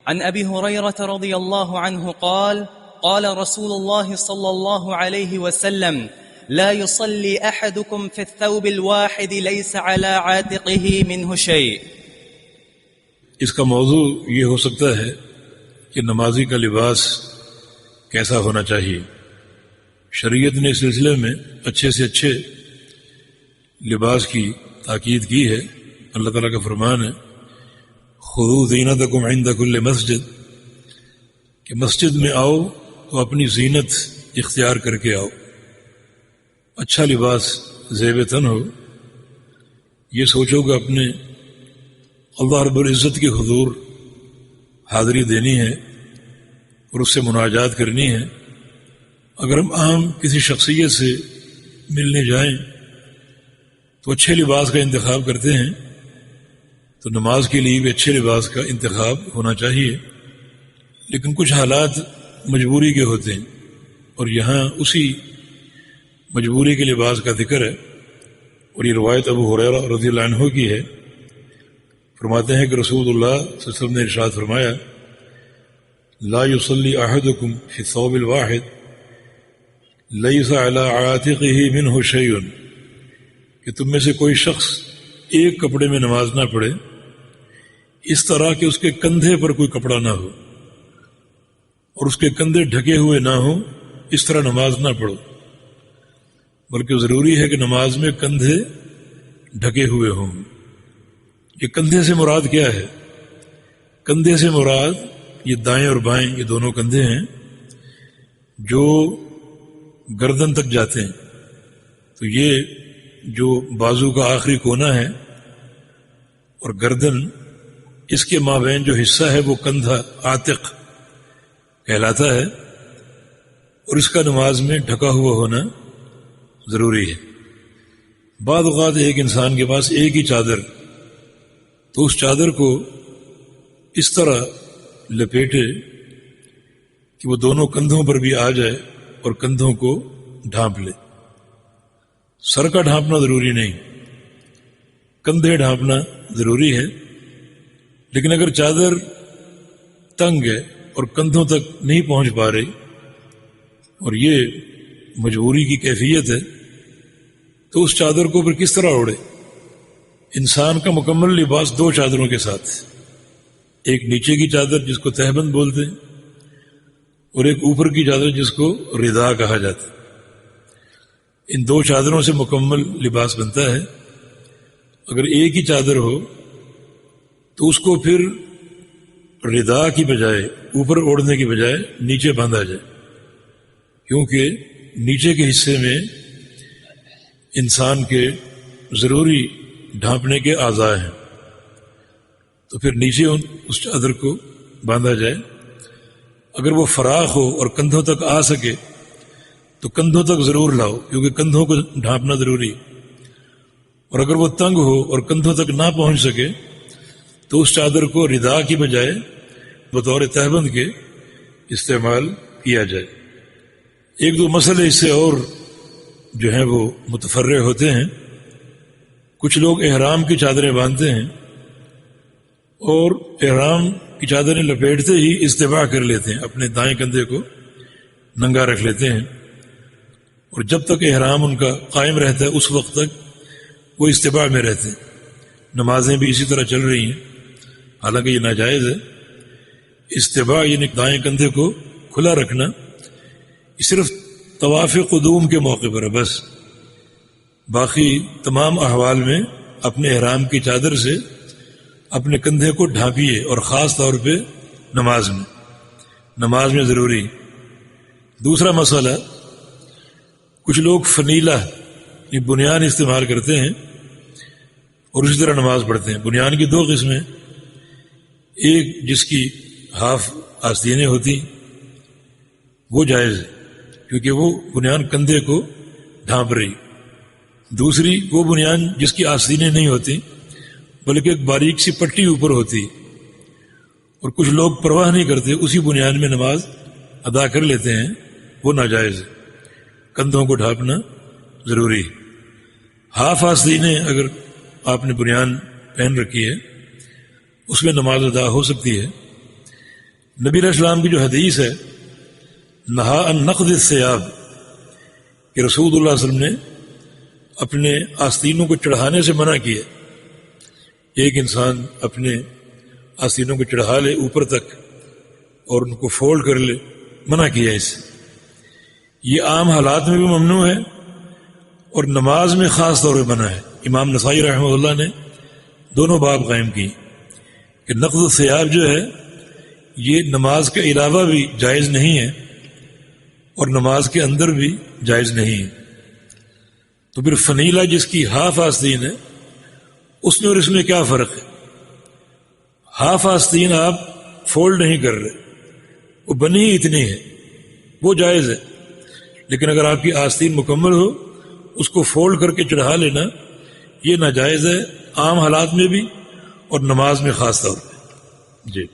عن أبي هريرة رضي الله عنه قال قال رسول الله صلى الله عليه وسلم لا يصلي أحدكم في الثوب الواحد ليس على عاتقه منه شيء. اس کا موضوع یہ ہو سکتا ہے کہ نمازی کا لباس کیسا ہونا چاہیے. شریعت نے اس سلسلے میں اچھے سے اچھے لباس کی تاکید کی ہے. اللہ تعالیٰ کا فرمان ہے خذوا زینتکم عند کل مسجد، کہ مسجد میں آؤ تو اپنی زینت اختیار کر کے آؤ. اچھا لباس زیب تن ہو. یہ سوچو کہ اپنے اللہ رب العزت کے حضور حاضری دینی ہے اور اس سے مناجات کرنی ہے. اگر ہم عام کسی شخصیت سے ملنے جائیں تو اچھے لباس کا انتخاب کرتے ہیں، تو نماز کے لیے بھی اچھے لباس کا انتخاب ہونا چاہیے. لیکن کچھ حالات مجبوری کے ہوتے ہیں، اور یہاں اسی مجبوری کے لباس کا ذکر ہے. اور یہ روایت ابو ہریرہ رضی اللہ عنہ کی ہے. فرماتے ہیں کہ رسول اللہ صلی اللہ علیہ وسلم نے ارشاد فرمایا لا يصلي احدكم في الثوب الواحد ليس على عاتقه منه شيء، کہ تم میں سے کوئی شخص ایک کپڑے میں نماز نہ پڑھے اس طرح کہ اس کے کندھے پر کوئی کپڑا نہ ہو اور اس کے کندھے ڈھکے ہوئے نہ ہوں. اس طرح نماز نہ پڑھو، بلکہ ضروری ہے کہ نماز میں کندھے ڈھکے ہوئے ہوں. یہ کندھے سے مراد کیا ہے؟ کندھے سے مراد یہ دائیں اور بائیں یہ دونوں کندھے ہیں جو گردن تک جاتے ہیں. تو یہ جو بازو کا آخری کونا ہے اور گردن، اس کے مابین جو حصہ ہے وہ کندھا عاتق کہلاتا ہے، اور اس کا نماز میں ڈھکا ہوا ہونا ضروری ہے. بعض اوقات ایک انسان کے پاس ایک ہی چادر، تو اس چادر کو اس طرح لپیٹے کہ وہ دونوں کندھوں پر بھی آ جائے اور کندھوں کو ڈھانپ لے. سر کا ڈھانپنا ضروری نہیں، کندھے ڈھانپنا ضروری ہے. لیکن اگر چادر تنگ ہے اور کندھوں تک نہیں پہنچ پا رہی اور یہ مجبوری کی کیفیت ہے، تو اس چادر کو پھر کس طرح اوڑھے؟ انسان کا مکمل لباس دو چادروں کے ساتھ، ایک نیچے کی چادر جس کو تہبند بولتے ہیں، اور ایک اوپر کی چادر جس کو ردا کہا جاتا ہے. ان دو چادروں سے مکمل لباس بنتا ہے. اگر ایک ہی چادر ہو تو اس کو پھر ردا کی بجائے، اوپر اوڑھنے کی بجائے نیچے باندھا جائے، کیونکہ نیچے کے حصے میں انسان کے ضروری ڈھانپنے کے اعضاء ہیں. تو پھر نیچے اس چادر کو باندھا جائے. اگر وہ فراخ ہو اور کندھوں تک آ سکے تو کندھوں تک ضرور لاؤ، کیونکہ کندھوں کو ڈھانپنا ضروری. اور اگر وہ تنگ ہو اور کندھوں تک نہ پہنچ سکے تو اس چادر کو ردا کی بجائے بطور تہبند کے استعمال کیا جائے. ایک دو مسئلے اس سے اور جو ہیں وہ متفرع ہوتے ہیں. کچھ لوگ احرام کی چادریں باندھتے ہیں اور احرام کی چادریں لپیٹتے ہی استباح کر لیتے ہیں، اپنے دائیں کندھے کو ننگا رکھ لیتے ہیں، اور جب تک احرام ان کا قائم رہتا ہے اس وقت تک وہ استباح میں رہتے ہیں. نمازیں بھی اسی طرح چل رہی ہیں، حالانکہ یہ ناجائز ہے. استباح یعنی دائیں کندھے کو کھلا رکھنا صرف طواف قدوم کے موقع پر ہے بس. باقی تمام احوال میں اپنے احرام کی چادر سے اپنے کندھے کو ڈھانپیے، اور خاص طور پہ نماز میں ضروری. دوسرا مسئلہ، کچھ لوگ فنیلہ یہ بنیان استعمال کرتے ہیں اور اسی طرح نماز پڑھتے ہیں. بنیان کی دو قسمیں، ایک جس کی ہاف آستینیں ہوتی وہ جائز ہے کیونکہ وہ بنیان کندھے کو ڈھانپ رہی. دوسری وہ بنیان جس کی آستینیں نہیں ہوتی بلکہ ایک باریک سی پٹی اوپر ہوتی، اور کچھ لوگ پرواہ نہیں کرتے، اسی بنیان میں نماز ادا کر لیتے ہیں، وہ ناجائز ہے. کندھوں کو ڈھانپنا ضروری ہے. ہاف آستینیں اگر آپ نے بنیان پہن رکھی ہے اس میں نماز ادا ہو سکتی ہے، نبی علیہ السلام کی جو حدیث ہے نہا عن نقض الثياب کہ رسول اللہ صلی اللہ علیہ وسلم نے اپنے آستینوں کو چڑھانے سے منع کیا. ایک انسان اپنے آستینوں کو چڑھا لے اوپر تک اور ان کو فولڈ کر لے، منع کیا اس سے. یہ عام حالات میں بھی ممنوع ہے اور نماز میں خاص طور پہ منع ہے. امام نسائی رحمہ اللہ نے دونوں باب قائم کی کہ نقض الثياب جو ہے یہ نماز کے علاوہ بھی جائز نہیں ہے اور نماز کے اندر بھی جائز نہیں ہے. تو پھر فنیلہ جس کی ہاف آستین ہے اس میں اور اس میں کیا فرق ہے؟ ہاف آستین آپ فولڈ نہیں کر رہے، وہ بنی ہی اتنی ہے، وہ جائز ہے. لیکن اگر آپ کی آستین مکمل ہو اس کو فولڈ کر کے چڑھا لینا یہ ناجائز ہے، عام حالات میں بھی اور نماز میں خاص طور پہ. جی